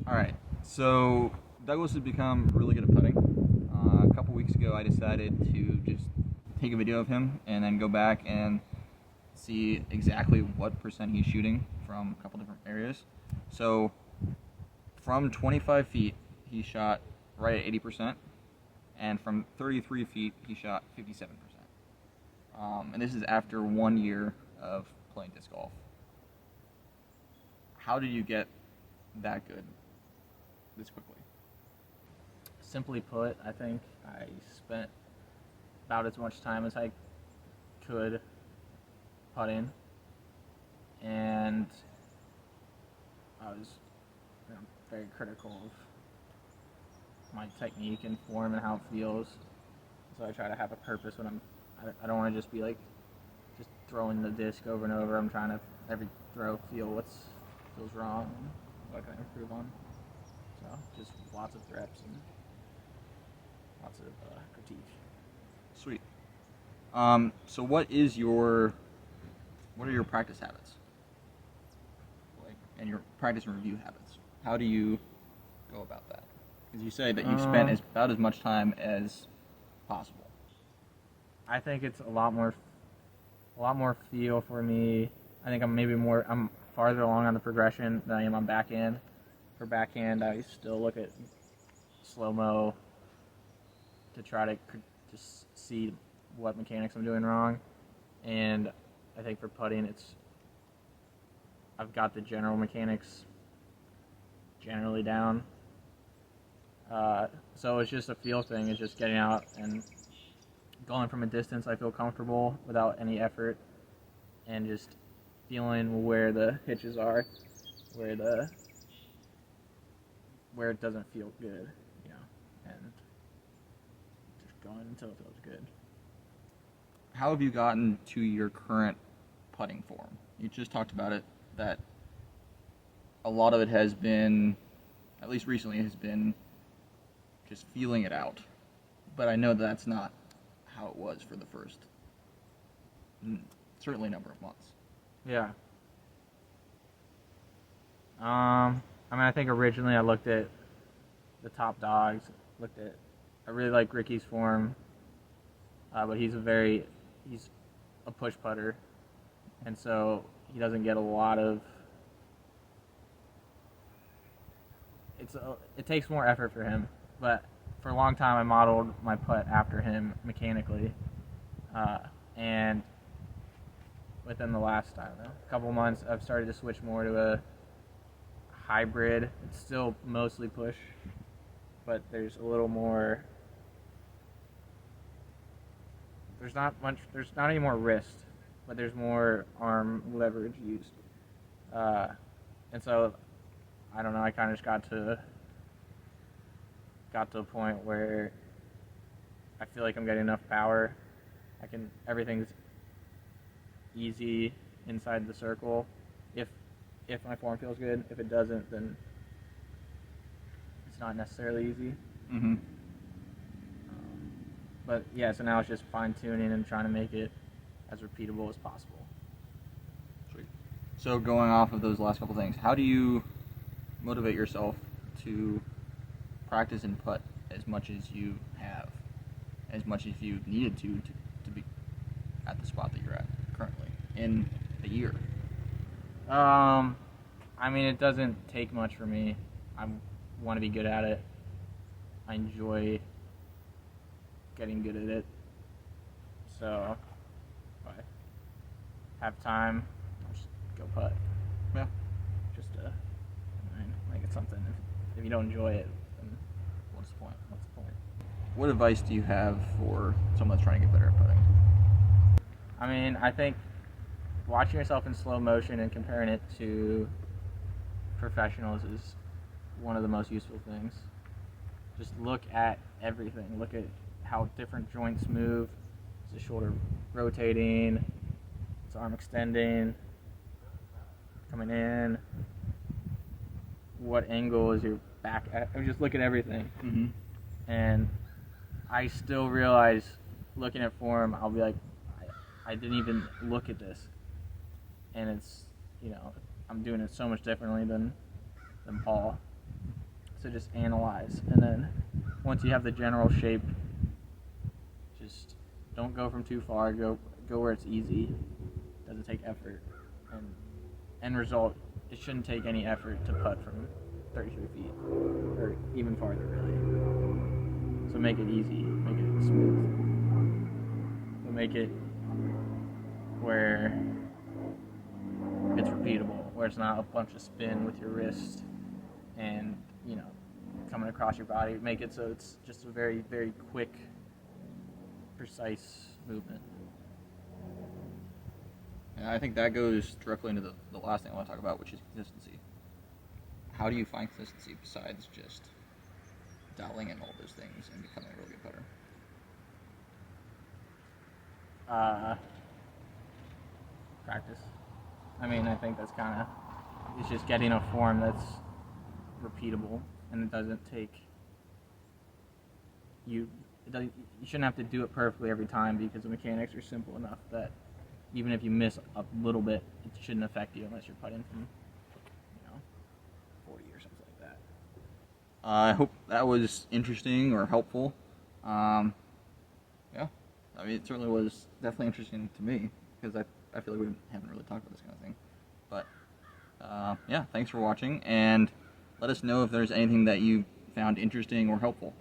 All right, so Douglas has become really good at putting. A couple weeks ago, I decided to just take a video of him and then go back and see exactly what percent he's shooting from a couple different areas. So from 25 feet, he shot right at 80%, and from 33 feet, he shot 57%. And this is after 1 year of playing disc golf. How did you get that good this quickly? Simply put, I think I spent about as much time as I could putting, and I was very critical of my technique and form and how it feels. So I try to have a purpose when I don't want to just be like just throwing the disc over and over. I'm trying to every throw feel what feels wrong and what can I improve on. So just lots of reps and lots of critique. Sweet. So what are your practice habits? And your practice and review habits? How do you go about that? Because you say that you've spent about as much time as possible. I think it's a lot more feel for me. I think I'm farther along on the progression than I am on backhand. For backhand, I still look at slow-mo to try to just see what mechanics I'm doing wrong. And I think for putting, I've got the general mechanics generally down. So it's just a feel thing. It's just getting out and going from a distance I feel comfortable without any effort, and just feeling where the hitches are, where it doesn't feel good, and just going until it feels good. How have you gotten to your current putting form? You just talked about it, that a lot of it has been, at least recently, has been just feeling it out. But I know that's not how it was for the first, certainly number of months. Yeah. I think originally I looked at the top dogs. I really like Ricky's form, but he's a push putter, and so he doesn't get a lot of. It takes more effort for him, but for a long time I modeled my putt after him mechanically, and within the last couple months I've started to switch more to a hybrid. It's still mostly push, but there's a little more. There's not any more wrist, but there's more arm leverage used, and so I don't know. I kind of just got to a point where I feel like I'm getting enough power. Everything's easy inside the circle. If my form feels good, if it doesn't, then it's not necessarily easy. Mm-hmm. But yeah, so now it's just fine tuning and trying to make it as repeatable as possible. Sweet. So going off of those last couple things, how do you motivate yourself to practice and putt as much as you have, as much as you needed to be at the spot that you're at currently in a year? It doesn't take much for me. I want to be good at it. I enjoy getting good at it. So if I have time, I'll just go putt. Yeah. Just to make it something. If you don't enjoy it, then what's the point? What advice do you have for someone that's trying to get better at putting? I think watching yourself in slow motion and comparing it to professionals is one of the most useful things. Just look at everything. Look at how different joints move. Is the shoulder rotating? Is the arm extending? Coming in? What angle is your back at? Just look at everything. Mm-hmm. And I still realize, looking at form, I'll be like, I didn't even look at this. And it's, I'm doing it so much differently than Paul. So just analyze, and then once you have the general shape, just don't go from too far. Go where it's easy. Doesn't take effort, and end result, it shouldn't take any effort to putt from 33 feet or even farther, really. So make it easy, make it smooth, but make it where it's repeatable, where it's not a bunch of spin with your wrist and coming across your body. Make it so it's just a very, very quick, precise movement. And I think that goes directly into the last thing I want to talk about, which is consistency. How do you find consistency besides just dialing in all those things and becoming a really good putter? Practice. I mean, I think that's kind of, it's just getting a form that's repeatable, and it doesn't take you shouldn't have to do it perfectly every time, because the mechanics are simple enough that even if you miss a little bit, it shouldn't affect you unless you're putting from 40 or something like that. I hope that was interesting or helpful. Yeah, I mean, it certainly was definitely interesting to me, because I feel like we haven't really talked about this kind of thing. But yeah, thanks for watching, and let us know if there's anything that you found interesting or helpful.